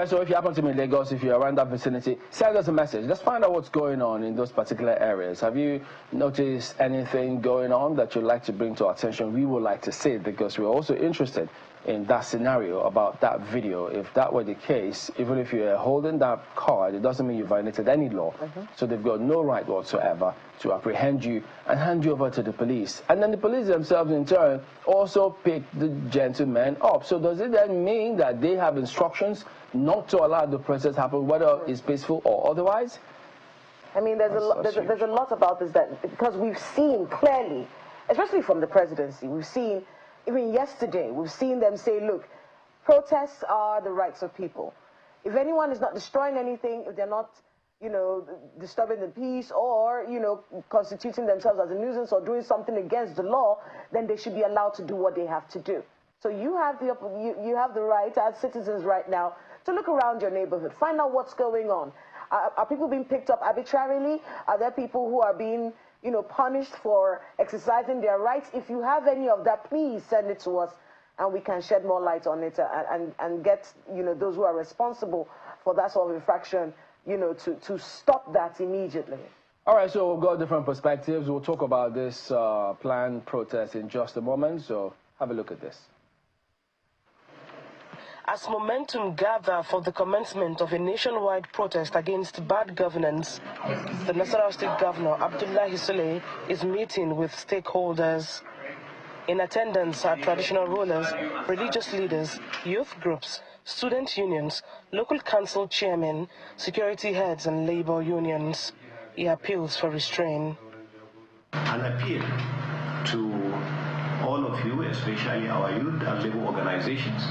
right, so if you happen to be in Lagos, if you're around that vicinity, send us a message. Let's find out what's going on in those particular areas. Have you noticed anything going on that you'd like to bring to our attention? We would like to see it because we're also interested in that scenario about that video. If that were the case, even if you're holding that card, it doesn't mean you violated any law. So they've got no right whatsoever to apprehend you and hand you over to the police. And then the police themselves, in turn, also pick the gentleman up. So does it then mean that they have instructions not to allow the process happen, whether it's peaceful or otherwise? I mean, there's a lot about this that, because we've seen clearly, especially from the presidency, we've seen, even yesterday, we've seen them say, look, protests are the rights of people. If anyone is not destroying anything, if they're not, you know, disturbing the peace or, you know, constituting themselves as a nuisance or doing something against the law, then they should be allowed to do what they have to do. So you have the right as citizens right now to look around your neighborhood, find out what's going on. Are people being picked up arbitrarily? Are there people who are being, you know, punished for exercising their rights? If you have any of that, please send it to us and we can shed more light on it and get, you know, those who are responsible for that sort of infraction, you know, to stop that immediately. All right, so we've got different perspectives. We'll talk about this planned protest in just a moment, so have a look at this. As momentum gathers for the commencement of a nationwide protest against bad governance, the Nasarawa State Governor, Abdullahi Saleh, is meeting with stakeholders. In attendance are traditional rulers, religious leaders, youth groups, student unions, local council chairmen, security heads, and labor unions. He appeals for restraint. An appeal to all of you, especially our youth and labor organizations,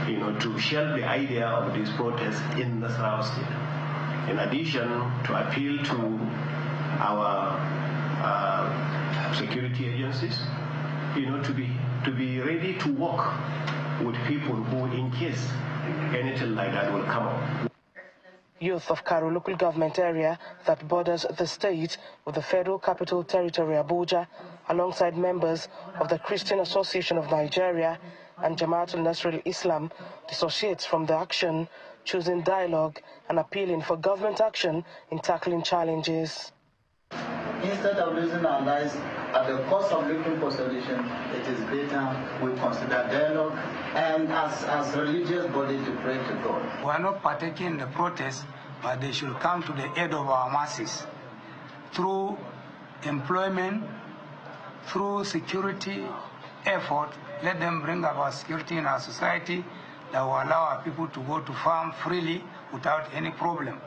you know, to shelve the idea of this protest in Nasarawa State. In addition, to appeal to our security agencies, you know, to be ready to work with people who, in case anything like that will come up. Youth of Karo local government area that borders the state with the Federal Capital Territory, Abuja, alongside members of the Christian Association of Nigeria and Jamaatul Nasrul Islam, dissociates from the action, choosing dialogue and appealing for government action in tackling challenges. Instead of losing our lives at the cost of looking for solution, it is better we consider dialogue and as religious body to pray to God. We are not partaking in the protest, but they should come to the aid of our masses through employment, through security effort. Let them bring about security in our society that will allow our people to go to farm freely without any problem.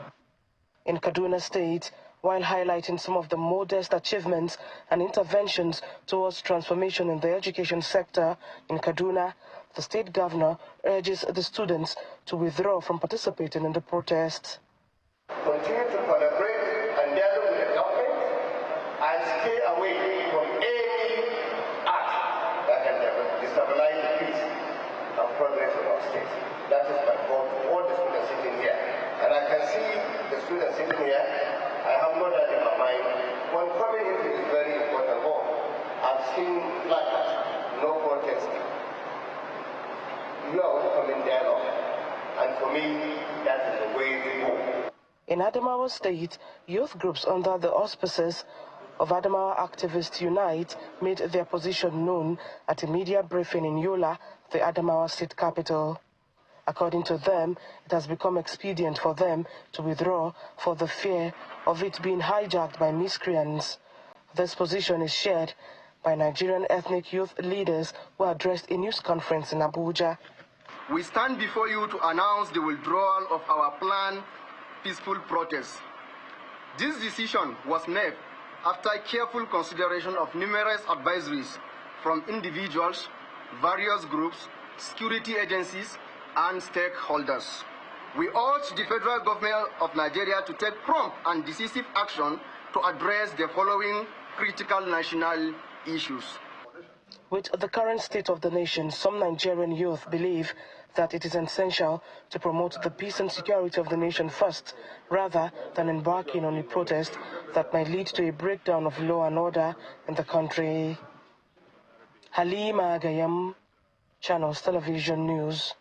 In Kaduna State, while highlighting some of the modest achievements and interventions towards transformation in the education sector in Kaduna, the state governor urges the students to withdraw from participating in the protest. Continue to collaborate and dialogue with the government and stay away from any act that can destabilize the peace and progress of our state. That is my call to all the students sitting here. And I can see the students sitting here. I have no doubt in my mind. When coming into this very important hall, I've seen placards, no protest. You are welcoming dialogue. And for me, that is the way to go. In Adamawa State, youth groups under the auspices of Adamawa Activists Unite made their position known at a media briefing in Yola, the Adamawa State capital. According to them, it has become expedient for them to withdraw for the fear of it being hijacked by miscreants. This position is shared by Nigerian ethnic youth leaders who addressed a news conference in Abuja. We stand before you to announce the withdrawal of our planned peaceful protest. This decision was made after careful consideration of numerous advisories from individuals, various groups, security agencies, and stakeholders. We urge the federal government of Nigeria to take prompt and decisive action to address the following critical national issues. With the current state of the nation, some Nigerian youth believe that it is essential to promote the peace and security of the nation first, rather than embarking on a protest that might lead to a breakdown of law and order in the country. Halima Agayam, Channels Television News.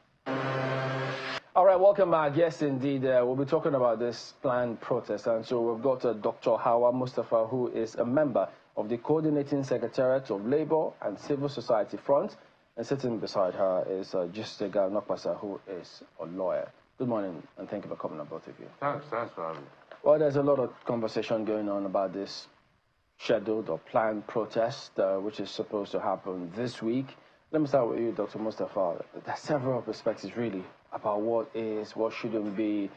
All right. right, welcome back. Yes, indeed. We'll be talking about this planned protest. And so we've got Dr. Hawa Mustafa, who is a member of the Coordinating Secretariat of Labour and Civil Society Front. And sitting beside her is Justega Nokpasa, who is a lawyer. Good morning, and thank you for coming on, both of you. Thanks for having me. Well, there's a lot of conversation going on about this scheduled or planned protest, which is supposed to happen this week. Let me start with you, Dr. Mustafa. There's several perspectives, really, about what is, what shouldn't be,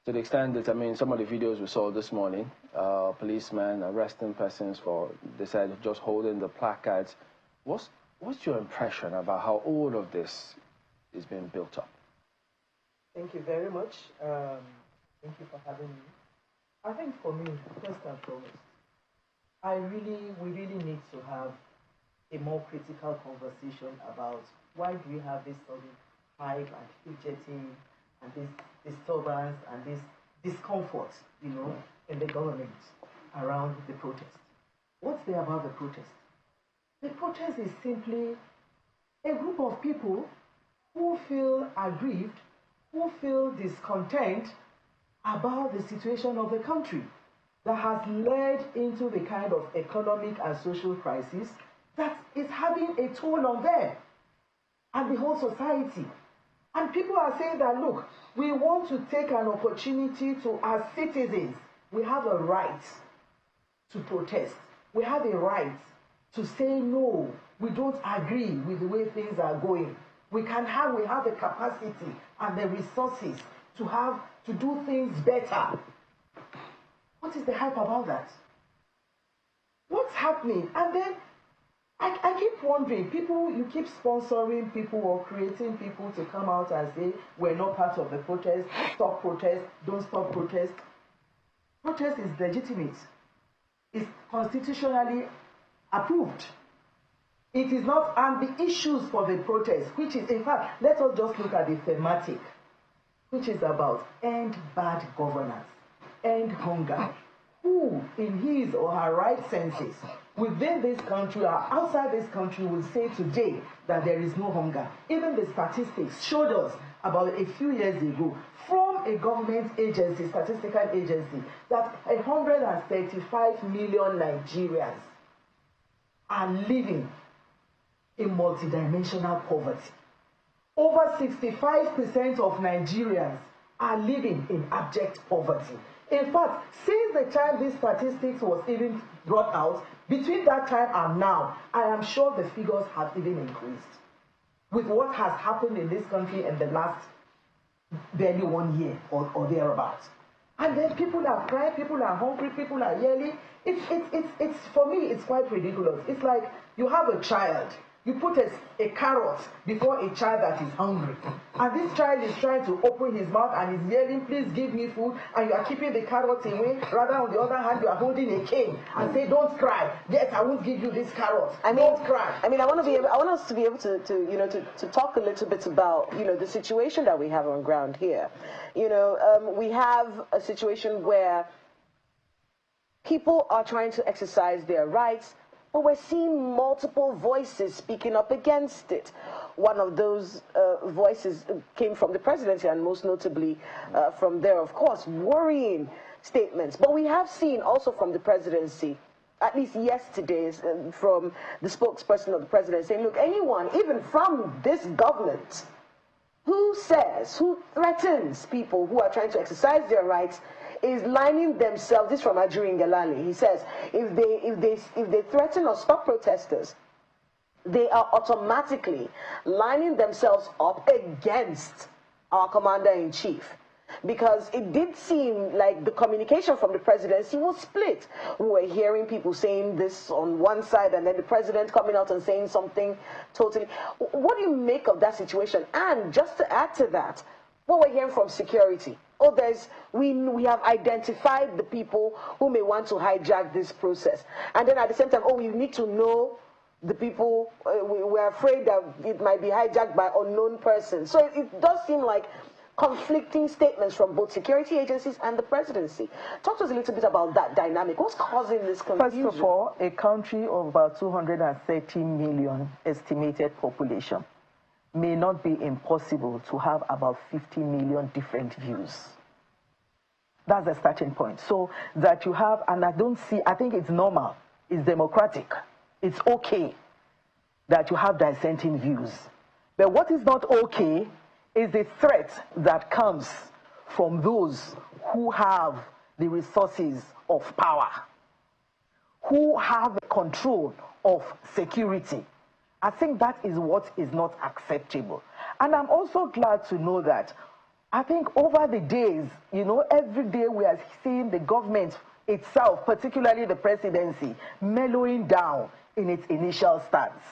to the extent that, I mean, some of the videos we saw this morning, policemen arresting persons for, they said, just holding the placards. What's your impression about how all of this is being built up? Thank you very much. Thank you for having me. I think for me, first and foremost, we really need to have a more critical conversation about why do we have this sort of hype and fidgeting and this disturbance and this discomfort, you know, in the government around the protest. What's there about the protest? The protest is simply a group of people who feel aggrieved, who feel discontent about the situation of the country that has led into the kind of economic and social crisis that is having a toll on them and the whole society. And people are saying that, look, we want to take an opportunity to, as citizens, we have a right to protest. We have a right to say no, we don't agree with the way things are going. We have the capacity and the resources to do things better. What is the hype about that? What's happening? And then I keep wondering, you keep sponsoring people or creating people to come out and say, we're not part of the protest, stop protest, don't stop protest. Protest is legitimate. It's constitutionally approved. It is not, and the issues for the protest, which is, in fact, let us just look at the thematic, which is about end bad governance, end hunger. Who, in his or her right senses, within this country or outside this country, will say today that there is no hunger? Even the statistics showed us about a few years ago from a government agency, statistical agency, that 135 million Nigerians are living in multidimensional poverty. Over 65% of Nigerians are living in abject poverty. In fact, since the time these statistics was even brought out, between that time and now, I am sure the figures have even increased with what has happened in this country in the last barely 1 year or thereabouts. And then people are crying, people are hungry, people are yelling. It's for me, it's quite ridiculous. It's like you have a child. You put a carrot before a child that is hungry. And this child is trying to open his mouth and is yelling, please give me food. And you are keeping the carrot away. Rather, on the other hand, you are holding a cane and say, don't cry. Yes, I won't give you this carrot. Don't cry. I mean, I want us to be able to talk a little bit about, the situation that we have on ground here. We have a situation where people are trying to exercise their rights, but we're seeing multiple voices speaking up against it. One of those voices came from the presidency, and most notably from there, of course, worrying statements. But we have seen also from the presidency, at least yesterday, from the spokesperson of the president saying, look, anyone, even from this government, who threatens people who are trying to exercise their rights is lining themselves, this from Ajuri Ngelale. He says, if they threaten or stop protesters, they are automatically lining themselves up against our commander-in-chief. Because it did seem like the communication from the presidency was split. We were hearing people saying this on one side and then the president coming out and saying something totally. What do you make of that situation? And just to add to that, what we're hearing from security. We have identified the people who may want to hijack this process. And then at the same time, we need to know the people, we're afraid that it might be hijacked by unknown persons. So it does seem like conflicting statements from both security agencies and the presidency. Talk to us a little bit about that dynamic. What's causing this confusion? First of all, a country of about 230 million estimated population. may not be impossible to have about 50 million different views. That's the starting point. So that you have, and I think it's normal, it's democratic, it's okay that you have dissenting views. But what is not okay is the threat that comes from those who have the resources of power, who have the control of security. I think that is what is not acceptable. And I'm also glad to know that I think over the days, every day we are seeing the government itself, particularly the presidency, mellowing down in its initial stance.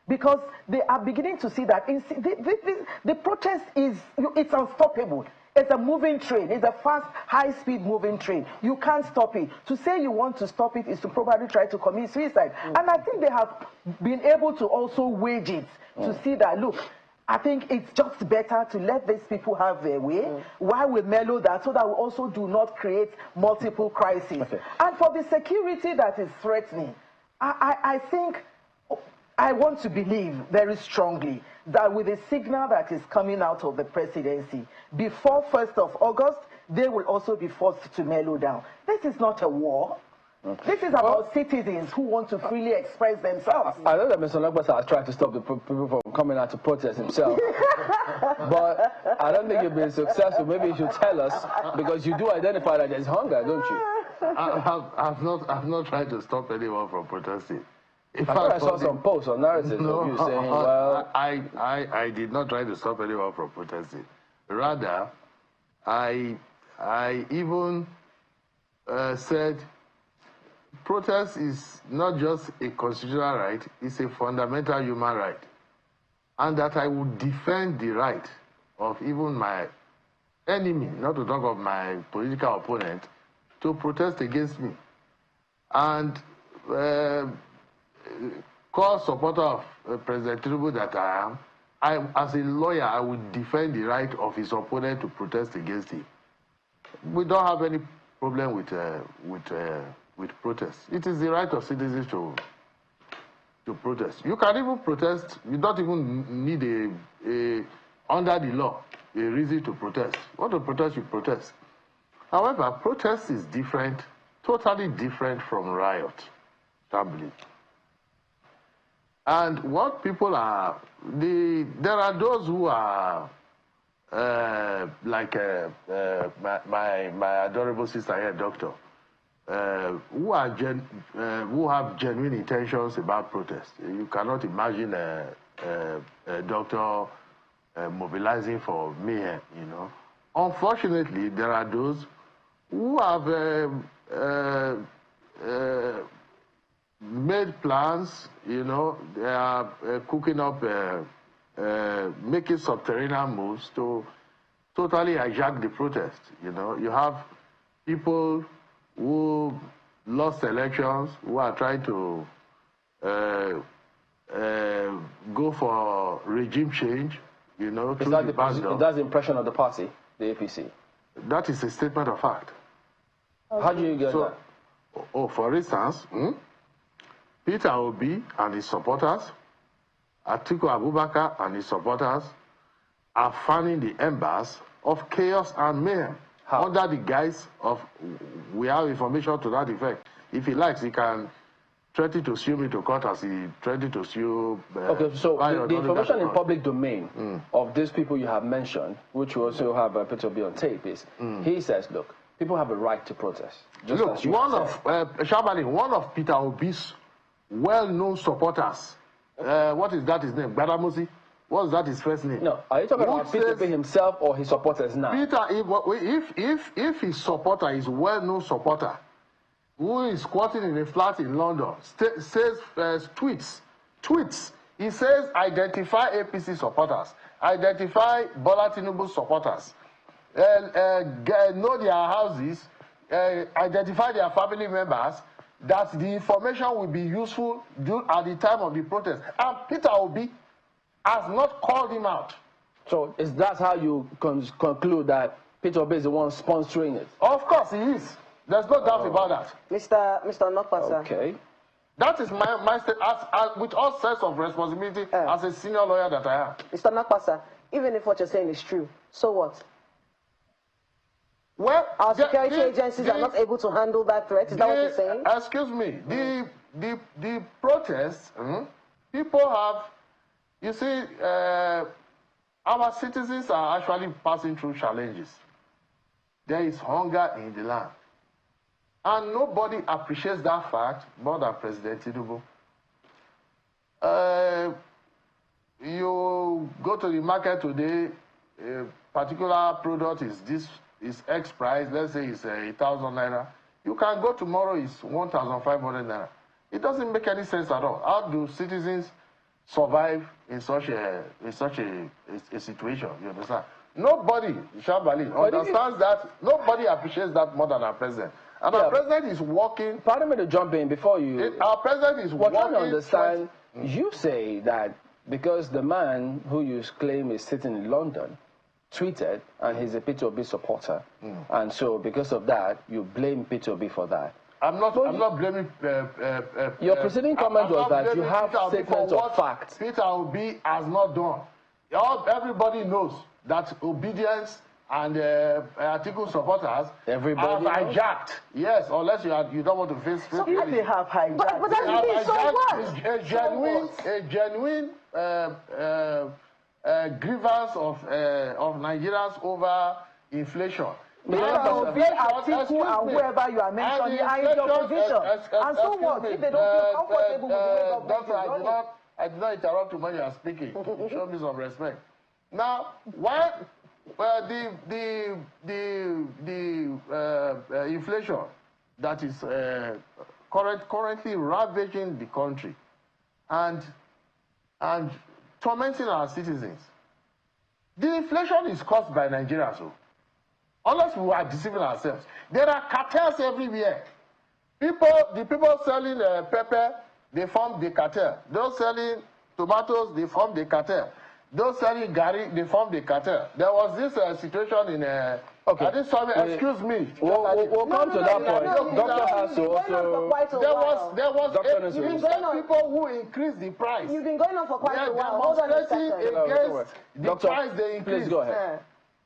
Because they are beginning to see that the protest it's unstoppable. It's a moving train. It's a fast, high-speed moving train. You can't stop it. To say you want to stop it is to probably try to commit suicide. And I think they have been able to also wage it to see that, look, I think it's just better to let these people have their way while we mellow that so that we also do not create multiple crises. Okay. And for the security that is threatening, I think I want to believe very strongly that with the signal that is coming out of the presidency, before 1st of August, they will also be forced to mellow down. This is not a war. Okay. This is about citizens who want to freely express themselves. I know that Mr. Nokbasa has tried to stop the people from coming out to protest himself, but I don't think you've been successful. Maybe you should tell us, because you do identify that there's hunger, don't you? I've not tried to stop anyone from protesting. In fact, I saw some posts or narratives of you saying, well... I did not try to stop anyone from protesting. Rather, I even said protest is not just a constitutional right, it's a fundamental human right. And that I would defend the right of even my enemy, not to talk of my political opponent, to protest against me. And core supporter of President Tinubu that I am, as a lawyer, I would defend the right of his opponent to protest against him. We don't have any problem with protest. It is the right of citizens to protest. You can even protest. You don't even need under the law, a reason to protest. You want to protest, you protest. However, protest is different, totally different from riot, I believe. And what people are, there are those who are like my adorable sister here, doctor, who have genuine intentions about protest. You cannot imagine a doctor mobilizing for mayhem, Unfortunately, there are those who have made plans, they are cooking up, making subterranean moves to totally hijack the protest. You have people who lost elections, who are trying to go for regime change, through the back door. That's the impression of the party, the APC? That is a statement of fact. Okay. How do you get that? For instance, Peter Obi and his supporters, Atiku Abubakar and his supporters are fanning the embers of chaos and mayhem. How? Under the guise of, we have information to that effect. If he likes, he can threaten to sue me to court as he threatened to sue... okay, so the information in public domain of these people you have mentioned, which we also have Peter Obi on tape, is he says, look, people have a right to protest. Just look, one of Peter Obi's well-known supporters, what is that his name? Gbadamosi? What is that his first name? No, are you talking about Peter Obi himself or his supporters now? Peter, if his supporter is well-known supporter, who is squatting in a flat in London, says tweets, he says identify APC supporters, identify Bola Tinubu supporters, know their houses, identify their family members, that the information will be useful at the time of the protest. And Peter Obi has not called him out. So is that how you conclude that Peter Obi is the one sponsoring it? Of course he is. There's no doubt about that. Mr. Nokbasa. Okay. That is my state, with all sense of responsibility as a senior lawyer that I am. Mr. Nakpasa, even if what you're saying is true, so what? Well, our security agencies are not able to handle that threat. Is that what you're saying? Excuse me. The protests, people have, you see, our citizens are actually passing through challenges. There is hunger in the land. And nobody appreciates that fact more than President Tinubu. You go to the market today, a particular product is X price, let's say it's 1,000 naira. You can go tomorrow, it's 1,500 naira. It doesn't make any sense at all. How do citizens survive in such a situation? You understand? Nobody, Shabali, understands that. Nobody appreciates that more than our president. And our president is working. Pardon me to jump in before you. Our president is working. Trying to understand. You say that because the man who you claim is sitting in London tweeted and he's a Peter Obi supporter, and so because of that you blame Peter Obi for that. I'm not blaming. Your preceding comment was that you have statements of fact. Peter Obi has not done. Everybody knows that obedience and article supporters have hijacked. Yes, unless you don't want to face. So if they have hijacked, but that's the thing. So what? A genuine grievance of Nigerians over inflation. Article and whoever you are mentioning are in your position. And so what? If they don't feel comfortable with the way Doctor, I did not interrupt you when you are speaking. Show me some respect. Now, why the inflation that is currently ravaging the country and tormenting our citizens. The inflation is caused by Nigeria, so unless we are deceiving ourselves. There are cartels everywhere. The people selling pepper, they form the cartel. Those selling tomatoes, they form the cartel. Those selling gari, they form the cartel. There was this situation in excuse me. We'll come to that point. Doctor has to also. There was people who increased the price. You've been going on for quite a while. Hold on a second. Against the price they increased. Please go ahead.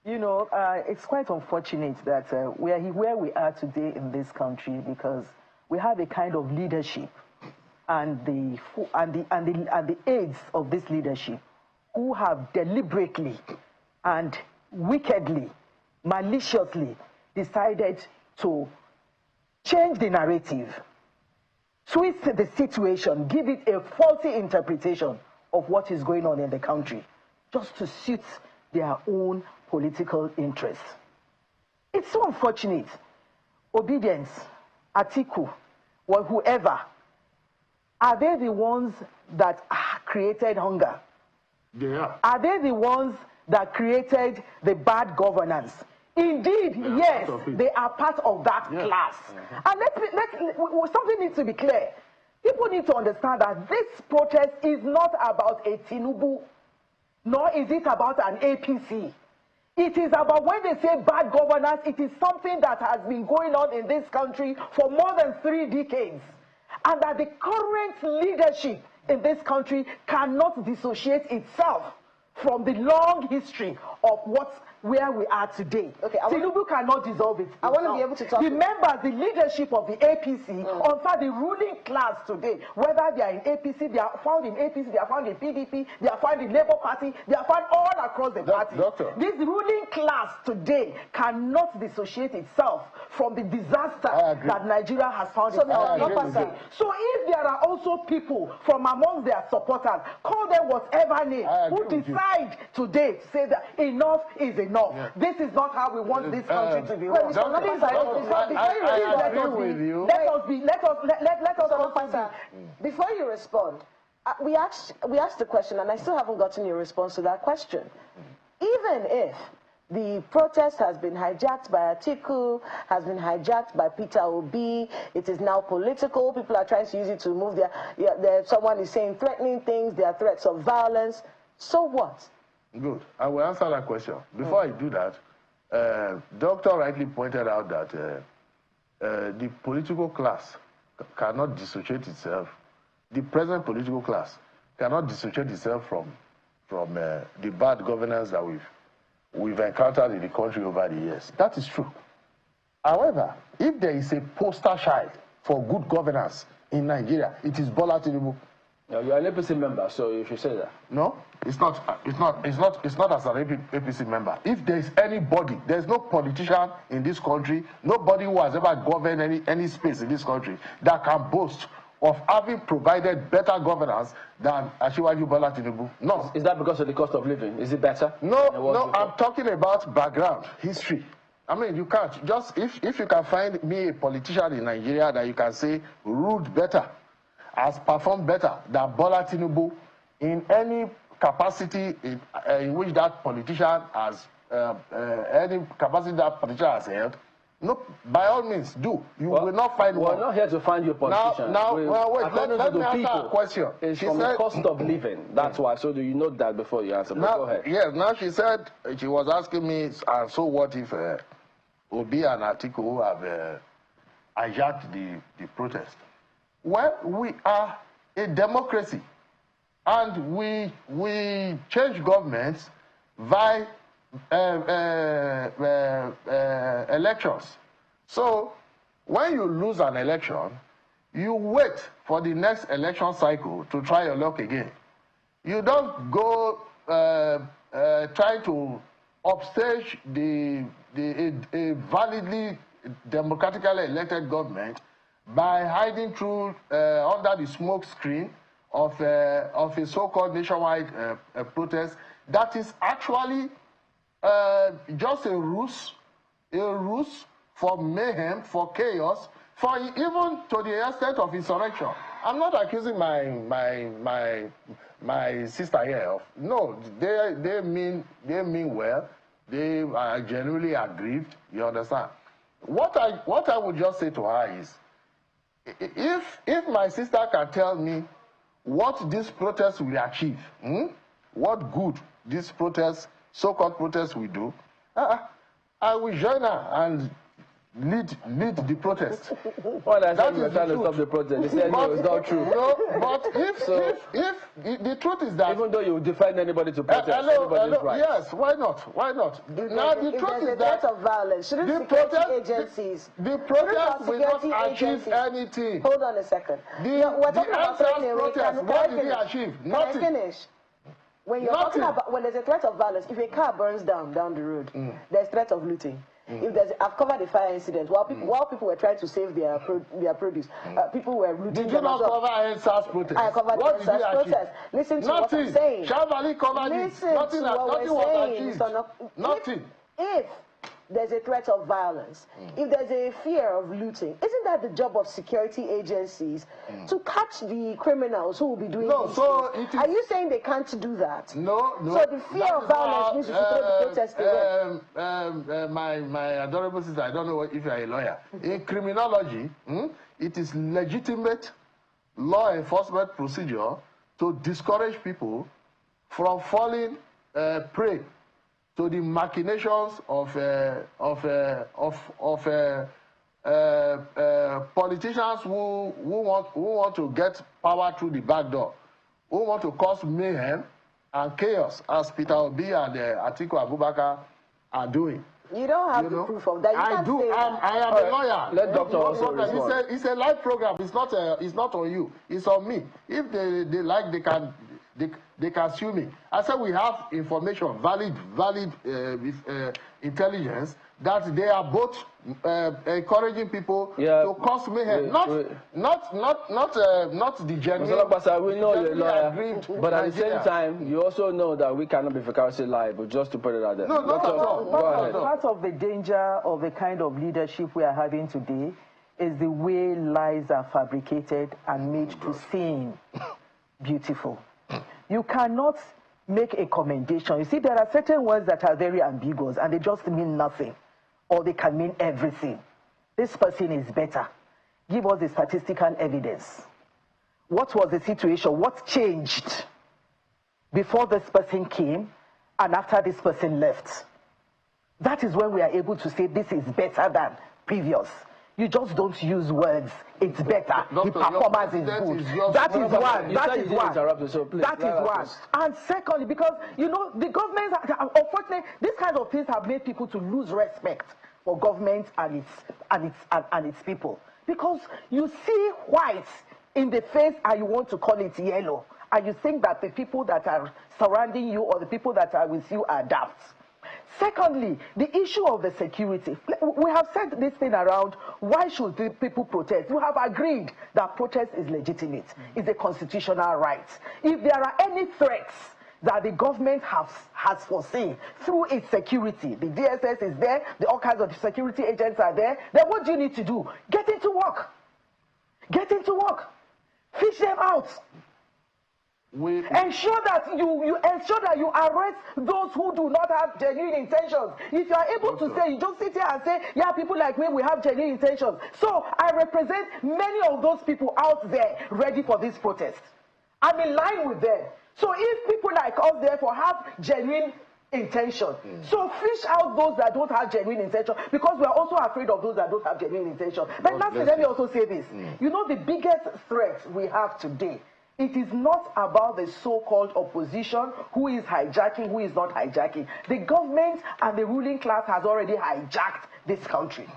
You know, it's quite unfortunate that we are where we are today in this country because we have a kind of leadership and the aides of this leadership who have deliberately and wickedly, maliciously decided to change the narrative, twist the situation, give it a faulty interpretation of what is going on in the country, just to suit their own political interests. It's so unfortunate. Obedience, Atiku, or whoever, are they the ones that created hunger? Yeah. Are they the ones that created the bad governance? Indeed, yes, they are part of that class. And something needs to be clear. People need to understand that this protest is not about a Tinubu, nor is it about an APC. It is about when they say bad governance, it is something that has been going on in this country for more than 3 decades. And that the current leadership in this country cannot dissociate itself from the long history of where we are today. Okay, Tinubu cannot dissolve it. I want to be able to talk. Remember the leadership of the APC, in fact the ruling class today, whether they are in APC, they are found in APC, they are found in PDP, they are found in Labour Party, they are found all across the party. This ruling class today cannot dissociate itself from the disaster that Nigeria has found itself. So if there are also people from among their supporters, call them whatever name, who decide today to say that enough is enough. This is not how we want this country to be run. Before you respond, we asked the question, and I still haven't gotten your response to that question. Even if the protest has been hijacked by Atiku, has been hijacked by Peter Obi, it is now political, people are trying to use it to move someone is saying threatening things, there are threats of violence, so what? Good. I will answer that question. Before I do that, Doctor rightly pointed out that the political class cannot dissociate itself the present political class cannot dissociate itself from the bad governance that we've encountered in the country over the years. That is true. However, if there is a poster child for good governance in Nigeria, it is Bola Tinubu. No, you're an APC member, so you should say that. No, it's not as an APC member. If there is anybody, there's no politician in this country, nobody who has ever governed any space in this country that can boast of having provided better governance than Asiwaju Bola Tinubu. No. Is that because of the cost of living? Is it better? No, I'm talking about background, history. I mean, you can't just, if you can find me a politician in Nigeria that you can say ruled better, has performed better than Bola Tinubu in any capacity in which that politician has, any capacity that politician has held, no, by all means, do. You will not find one. We're not here to find you a politician. Wait, let me answer a question. It's from the cost of living. That's why. So do you note that before you answer? Go ahead. Yes, now she said, she was asking me, and so what if Obi and Atiku have hijacked the protest? Well, we are a democracy, and we change governments via elections. So when you lose an election, you wait for the next election cycle to try your luck again. You don't go trying to upstage a validly democratically elected government by hiding through under the smoke screen of a so-called nationwide protest that is actually just a ruse for mayhem, for chaos, for even to the extent of insurrection. I'm not accusing my sister here of, no, they mean well. They are genuinely aggrieved. You understand? What I would just say to her is, if my sister can tell me what this protest will achieve, what good this protest, so-called protest will do, I will join her and lead the protest. Well, I said you were trying to stop the protest. They said no, it's not true. No, but if the truth is that, even though you defend anybody to protest, anybody's right. Yes, why not? Why not? Now the truth is that of violence, shouldn't the protest will not achieve anything. Hold on a second. The protest, what did it achieve? Nothing. Can I finish? When you're talking about, when there's a threat of violence, if a car burns down the road, there's threat of looting. If there's, I've covered the fire incident while people were trying to save their produce. People were looting. Did you not cover NSAS protest? I covered the NSAS protest. Listen to what I'm saying. Shavali covered it. Nothing was achieved. Nothing. If there's a threat of violence, if there's a fear of looting, isn't that the job of security agencies to catch the criminals who will be doing this? Are you saying they can't do that? No. So the fear of violence means you should throw the protest away. My adorable sister, I don't know if you're a lawyer. In criminology, it is legitimate law enforcement procedure to discourage people from falling prey to the machinations of politicians who want to get power through the back door, who want to cause mayhem and chaos, as Peter Obi and Atiku Abubakar are doing. You don't have the proof of that. I do. I am a lawyer. Let Dr. also respond. It's a live program. It's not on you. It's on me. If they like, they can sue me. I said we have information, valid intelligence, that they are both encouraging people to cause mayhem. Not the genuine. We know you're a lawyer, but at the same time, you also know that we cannot be vicariously liable. Just to put it out there. No, not at all. Part of the danger of the kind of leadership we are having today is the way lies are fabricated and made to seem beautiful. You cannot make a commendation. You see, there are certain words that are very ambiguous and they just mean nothing, or they can mean everything. This person is better. Give us the statistical evidence. What was the situation? What changed before this person came and after this person left? That is when we are able to say this is better than previous. You just don't use words. It's better. The performance is good. That is one. That is one. That is one. And secondly, because you know the government, unfortunately, these kinds of things have made people to lose respect for government and its people. Because you see white in the face and you want to call it yellow, and you think that the people that are surrounding you or the people that are with you are daft. Secondly, the issue of the security. We have said this thing around, why should the people protest? We have agreed that protest is legitimate. It's a constitutional right. If there are any threats that the government has foreseen through its security, the DSS is there, all kinds of security agents are there, then what do you need to do? Get into work. Get into work. Fish them out. Ensure that you arrest those who do not have genuine intentions. If you are able to say, you don't sit here and say, yeah, people like me, we have genuine intentions. So I represent many of those people out there ready for this protest. I'm in line with them. So if people like us therefore have genuine intention, so fish out those that don't have genuine intention, because we are also afraid of those that don't have genuine intention. But lastly, let me also say this. You know, the biggest threat we have today, it is not about the so-called opposition who is hijacking, who is not hijacking. The government and the ruling class has already hijacked this country.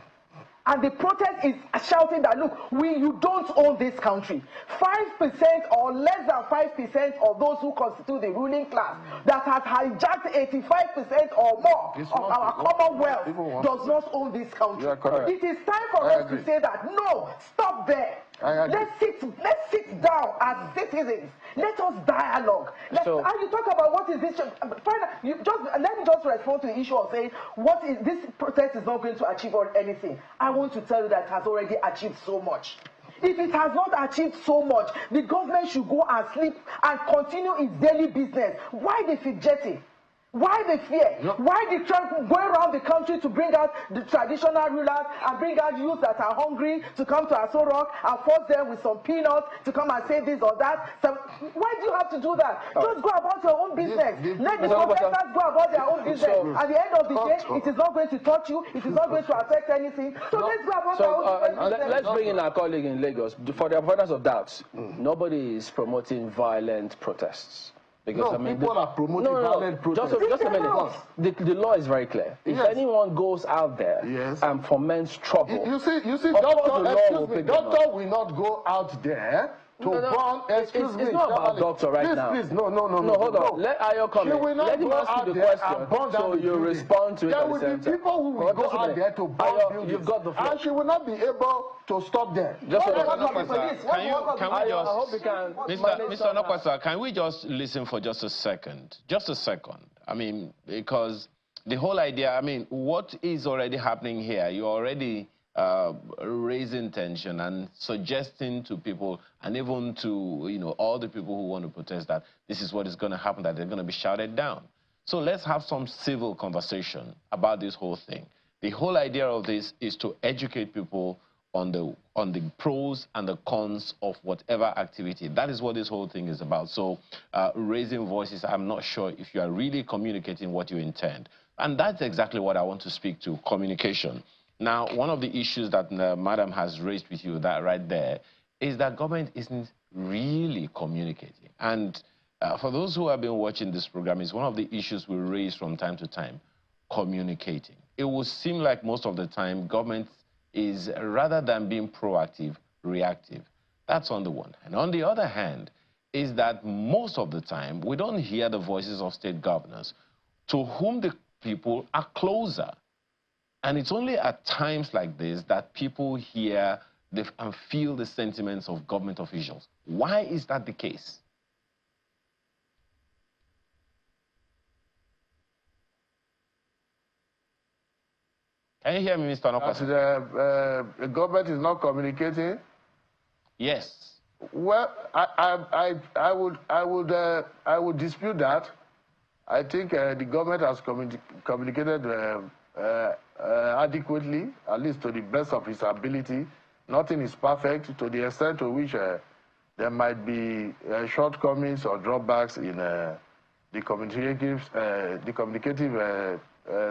And the protest is shouting that, look, you don't own this country. 5% or less than 5% of those who constitute the ruling class that has hijacked 85% or more of our commonwealth does not own this country. It is time for us to say that, no, stop there. Let's sit down as citizens. Let us dialogue. And you talk about what is this? Let me just respond to the issue of saying this protest is not going to achieve anything. I want to tell you that it has already achieved so much. If it has not achieved so much, the government should go and sleep and continue its daily business. Why the fidgeting? Why the fear? Why the Trump going around the country to bring out the traditional rulers and bring out youths that are hungry to come to Aso Rock and force them with some peanuts to come and say this or that? So why do you have to do that? Just go about your own business. Let the protesters go about their own business. At the end of the day, it is not going to touch you. It is not going to affect anything. So let's go about our own business. Let's bring in our colleague in Lagos. For the avoidance of doubts, nobody is promoting violent protests. Because people are promoting violent protests. Just a minute. The law is very clear. If anyone goes out there and foments trouble, you see, doctor will not go out there to burn. Excuse me. It's not about doctor now. Please, no. Hold on. Let Ayo come in. Let him ask you the question, so you respond to it. There will be people who will go out there to burn buildings. You've got the floor. And she will not be able to stop them. Mr. Nokwasa, can we just listen for just a second? Just a second. I mean, because the whole idea, I mean, what is already happening here? You're already raising tension and suggesting to people, and even to all the people who want to protest, that this is what is going to happen, that they're going to be shouted down. So let's have some civil conversation about this whole thing. The whole idea of this is to educate people on the pros and the cons of whatever activity. That is what this whole thing is about. So raising voices, I'm not sure if you are really communicating what you intend. And that's exactly what I want to speak to, communication. Now, one of the issues that Madam has raised with you, that right there, is that government isn't really communicating. And for those who have been watching this program, it's one of the issues we raise from time to time, communicating. It will seem like most of the time government is, rather than being proactive, reactive. That's on the one hand. On the other hand, is that most of the time we don't hear the voices of state governors to whom the people are closer. And it's only at times like this that people hear and feel the sentiments of government officials. Why is that the case? Can you hear me, Mr. Nokwasa? The government is not communicating? Yes. Well, I would dispute that. I think the government has communicated adequately, at least to the best of its ability. Nothing is perfect, to the extent to which there might be shortcomings or drawbacks in the communicative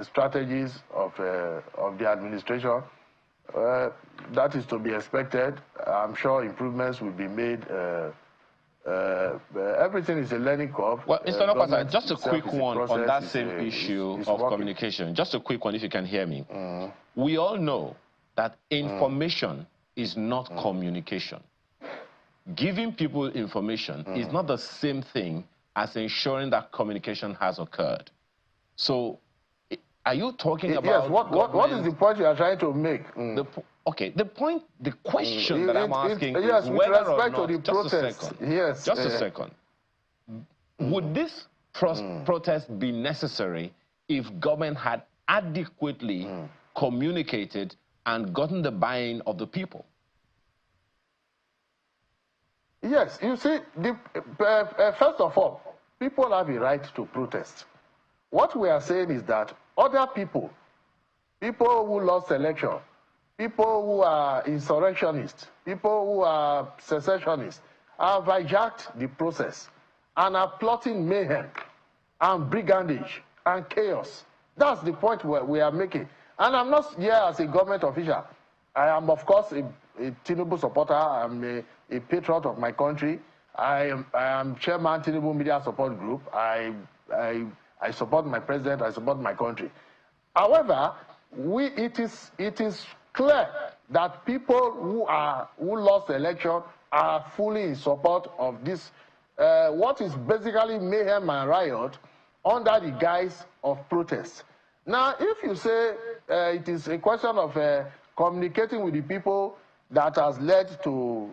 strategies of the administration. That is to be expected. I'm sure improvements will be made. Everything is a learning curve. Well, Mr. Nokwasa, just a quick one on that same issue of communication. Just a quick one, if you can hear me. We all know that information is not communication. Giving people information is not the same thing as ensuring that communication has occurred. So, are you talking about... Yes, what is the point you are trying to make? Okay, the question that I'm asking is yes, whether or not... to the protest. Yes. Just a second. Would this protest be necessary if government had adequately communicated and gotten the buy-in of the people? Yes, you see, first of all, people have a right to protest. What we are saying is that other people who lost election, people who are insurrectionists, people who are secessionists, have hijacked the process and are plotting mayhem and brigandage and chaos. That's the point we are making. And I'm not here as a government official. I am, of course, a Tinubu supporter. I'm a patriot of my country. I am chairman Tinubu Media Support Group. I support my president. I support my country. However, it is clear that people who lost the election are fully in support of this, what is basically mayhem and riot under the guise of protest. Now, if you say it is a question of communicating with the people that has led to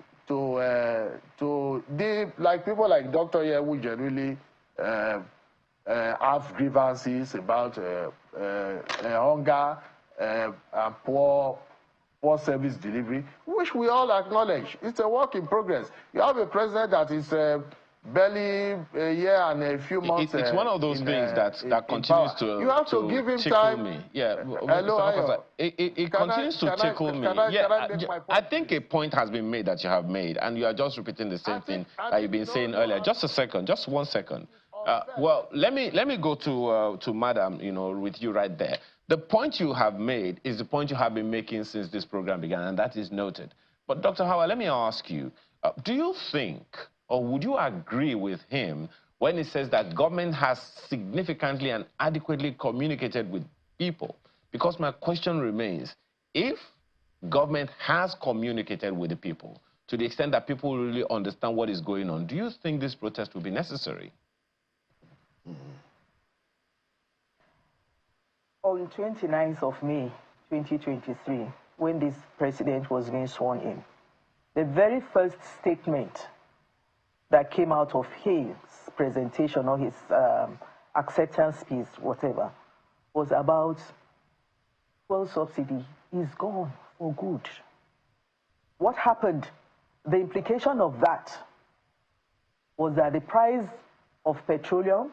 like people like Dr. here who generally have grievances about hunger and poor service delivery, which we all acknowledge. It's a work in progress. You have a president that is barely a year and a few months. It's one of those things that continues to you have to give him tickle time. Me. Yeah, Hello, it continues to tickle me. I think a point has been made that you have made, and you are just repeating the same thing that you've been saying earlier. Just a second, just 1 second. Well, let me go to Madam, with you right there. The point you have made is the point you have been making since this program began, and that is noted. But Dr. Howard, let me ask you, do you think, or would you agree with him when he says that government has significantly and adequately communicated with people? Because my question remains, if government has communicated with the people to the extent that people really understand what is going on, do you think this protest will be necessary? On 29th of May, 2023, when this president was being sworn in, the very first statement that came out of his presentation or his acceptance speech, whatever, was about fuel subsidy is gone for good. What happened? The implication of that was that the price of petroleum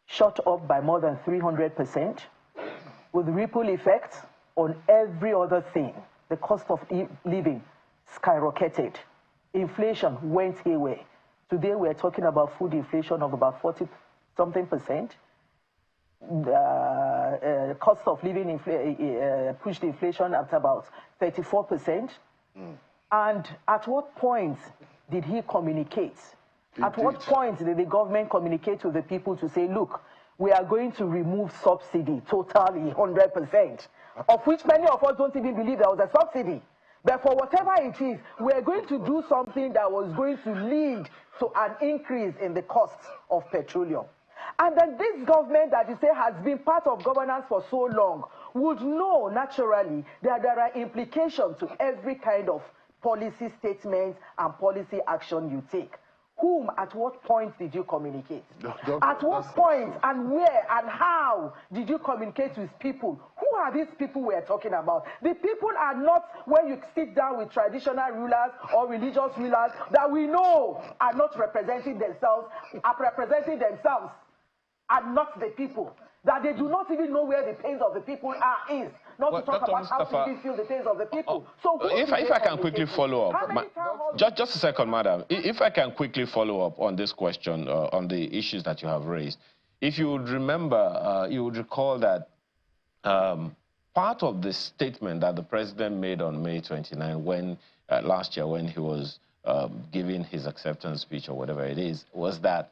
shot up by more than 300%, with ripple effects on every other thing. The cost of living skyrocketed. Inflation went haywire. Today we're talking about food inflation of about 40-something%. The cost of living pushed inflation at about 34%. And at what point did he communicate? At what point did the government communicate to the people to say, look, we are going to remove subsidy totally, 100%, of which many of us don't even believe there was a subsidy. But for whatever it is, we are going to do something that was going to lead to an increase in the cost of petroleum. And then this government that you say has been part of governance for so long would know naturally that there are implications to every kind of policy statement and policy action you take. Whom, at what point did you communicate? At what point and where and how did you communicate with people? Who are these people we are talking about? The people are not when you sit down with traditional rulers or religious rulers that we know are not representing themselves, and not the people. That they do not even know where the pains of the people is. Not to talk about how to feel the pains of the people. So if I can quickly follow up, just a second, madam. If I can quickly follow up on this question, on the issues that you have raised. If you would remember, you would recall that part of the statement that the president made on May 29 when last year when he was giving his acceptance speech or whatever it is, was that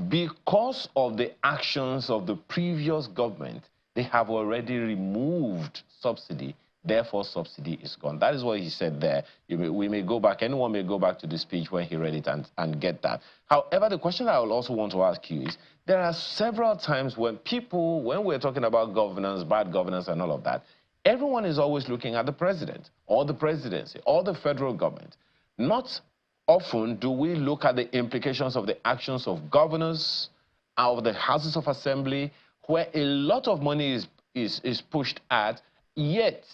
because of the actions of the previous government, they have already removed subsidy. Therefore, subsidy is gone. That is what he said there. We may go back, anyone may go back to the speech when he read it and get that. However, the question I will also want to ask you is, there are several times when when we're talking about governance, bad governance and all of that, everyone is always looking at the president or the presidency or the federal government. Not often do we look at the implications of the actions of governors, of the houses of assembly, where a lot of money is pushed at, yet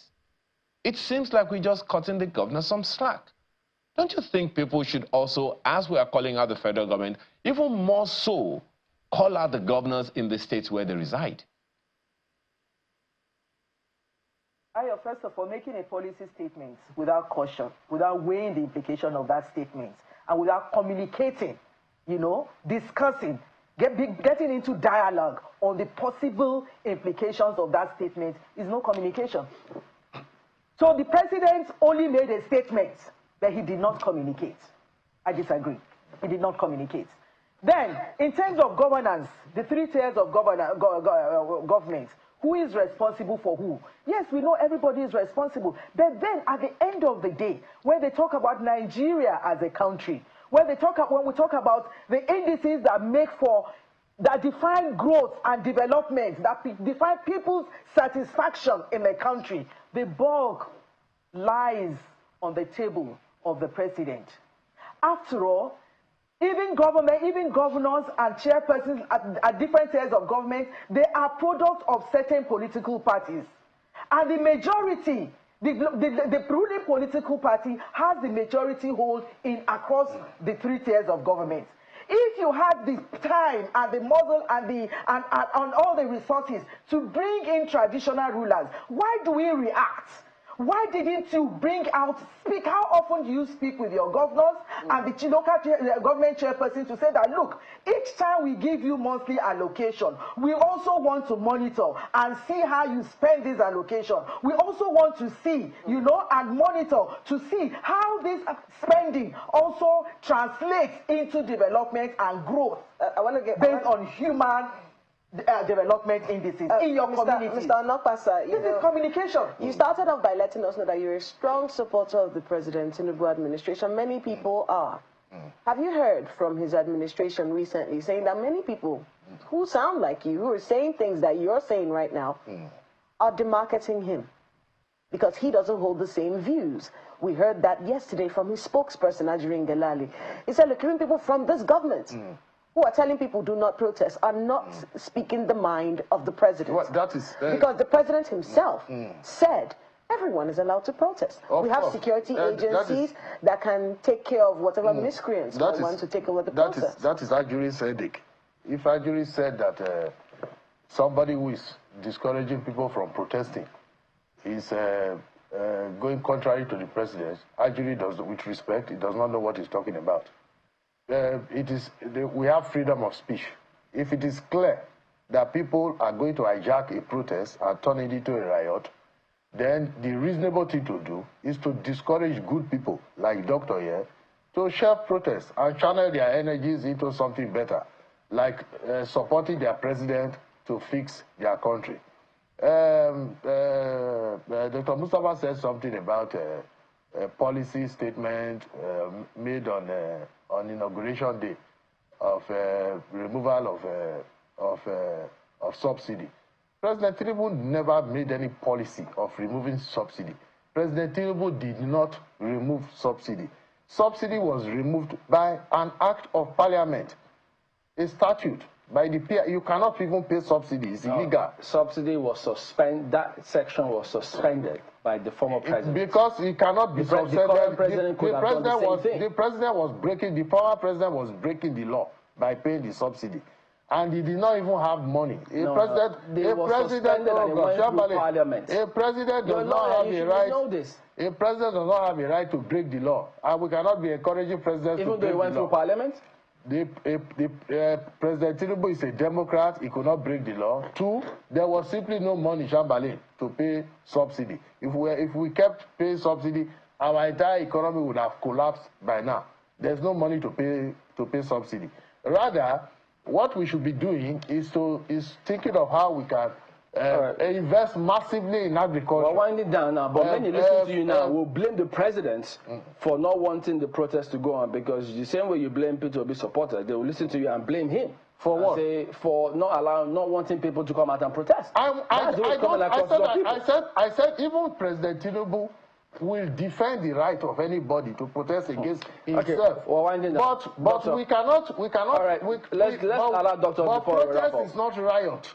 it seems like we're just cutting the governor some slack. Don't you think people should also, as we are calling out the federal government, even more so, call out the governors in the states where they reside? First of all, making a policy statement without caution, without weighing the implication of that statement, and without communicating, discussing, getting into dialogue on the possible implications of that statement is no communication. So the president only made a statement that he did not communicate. I disagree. He did not communicate. Then, in terms of governance, the 3 tiers of government, who is responsible for who? Yes, we know everybody is responsible. But then, at the end of the day, when they talk about Nigeria as a country, when we talk about the indices that define growth and development, that define people's satisfaction in a country, the bulk lies on the table of the president. After all, even governors and chairpersons at different tiers of government, they are products of certain political parties. And the majority, the ruling political party has the majority hold across the 3 tiers of government. If you had the time and the muscle and all the resources to bring in traditional rulers, why do we react? Why didn't you speak? How often do you speak with your governors and the local government chairperson to say that, look, each time we give you monthly allocation, we also want to monitor and see how you spend this allocation. We also want to see, and monitor to see how this spending also translates into development and growth based on human development indices in your community. Mr. Onokpasa, this is communication. You started off by letting us know that you're a strong supporter of the President Tinubu administration. Many people are. Have you heard from his administration recently saying that many people who sound like you, who are saying things that you're saying right now, are demarketing him because he doesn't hold the same views? We heard that yesterday from his spokesperson, Ajirin Gelali. He said, look, even people from this government who are telling people do not protest are not speaking the mind of the president. Well, that is, because the president himself said everyone is allowed to protest. We have security agencies that can take care of whatever miscreants want to take over the process. That is Ajuri's headache. If Ajuri said that somebody who is discouraging people from protesting is going contrary to the president, Ajuri does, with respect, he does not know what he's talking about. We have freedom of speech. If it is clear that people are going to hijack a protest and turn it into a riot, then the reasonable thing to do is to discourage good people like Dr. here to shelve protests and channel their energies into something better, like supporting their president to fix their country. Dr. Mustafa said something about a policy statement made on inauguration day of removal of subsidy. President Tinubu never made any policy of removing subsidy. President Tinubu did not remove subsidy. Subsidy was removed by an act of parliament, a statute. By the peer, you cannot even pay subsidy. It's illegal. Subsidy was suspended. That section was suspended by the former president. Because it cannot be suspended. The former president was breaking. The former president was breaking the law by paying the subsidy, and he did not even have money. A president does not have a right. A president does not have a right to break the law, and we cannot be encouraging presidents. Even though he went through parliament. President Tinubu is a Democrat. He could not break the law. 2, there was simply no money, Shambale, to pay subsidy. If we kept paying subsidy, our entire economy would have collapsed by now. There's no money to pay subsidy. Rather, what we should be doing is thinking of how we can invest massively in agriculture. We're winding down now, but when you listen to you now, we'll blame the president for not wanting the protest to go on, because the same way you blame Peter Obi supporters, they will listen to you and blame him. For what? Say, for not wanting people to come out and protest. I said even President Tinubu will defend the right of anybody to protest against himself. Okay, we're winding down. But we cannot. All right, let's allow Dr. But before protest is not riot.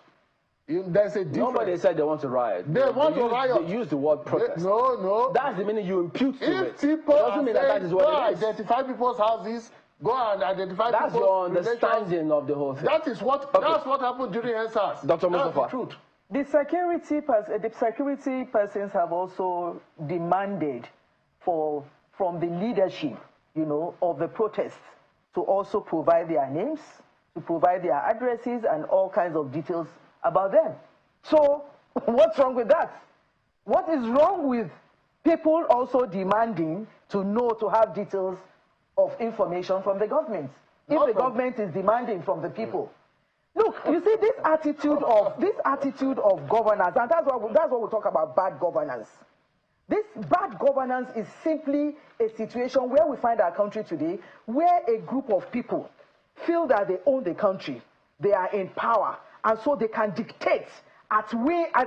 There's a difference. Nobody said they want to riot. They want to riot. They use the word protest. No. That's the meaning you impute to it. If people doesn't mean that is what it is. Identify people's houses, go and identify that's people's your understanding of the whole thing. That's what happened during NSAS. Dr. Mustafa. That's the truth. The security persons have also demanded from the leadership, of the protests to also provide their names, to provide their addresses and all kinds of details about them. So what's wrong with that? What is wrong with people also demanding to have details of information from the government? If the government is demanding from the people. Look, you see this attitude of governance, and that's what we talk about, bad governance. This bad governance is simply a situation where we find our country today, where a group of people feel that they own the country, they are in power, and so they can dictate at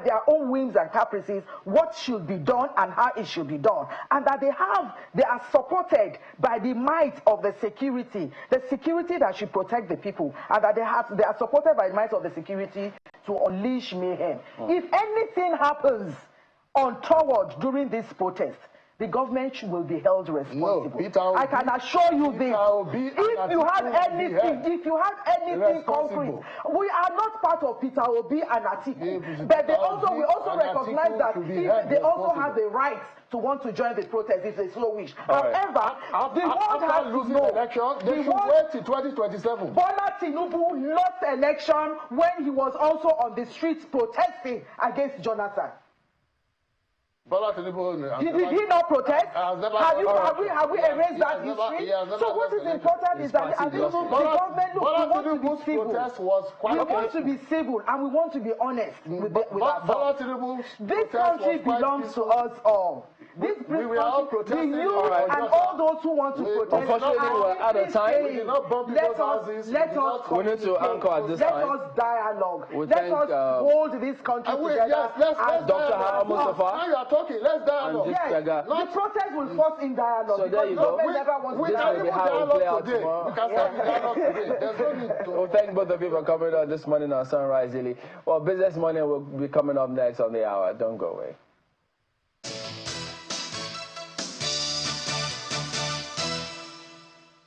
their own whims and caprices what should be done and how it should be done, and that they are supported by the might of the security that should protect the people, and that they are supported by the might of the security to unleash mayhem. If anything happens untoward during this protest, the government will be held responsible. I can assure you this. If you have anything concrete, we are not part of Peter Obi and Atiku, but we also recognize that they also have the right to want to join the protest if they so wish. However, the world has to know. They should wait till 2027. Bola Tinubu lost election when he was also on the streets protesting against Jonathan. Did he not protest? Have we erased that history? So what is important is that the government, we want to be civil. We want to be civil and we want to be honest with ourselves. This country belongs to us all. This country, and all those who want to protest. Unfortunately, we're out of time. We did not bomb people's houses. We need to anchor at this time. Let us dialogue. Let us hold this country together. Dr. Mustafa. Now you are talking. Let's dialogue. Yes, the protest will force in dialogue. So there you go. We can even dialogue today. We can start the dialogue today. There's no need to. Well, thank both of you for coming on this morning on Sunrise Daily. Well, Business Morning will be coming up next on the hour. Don't go away.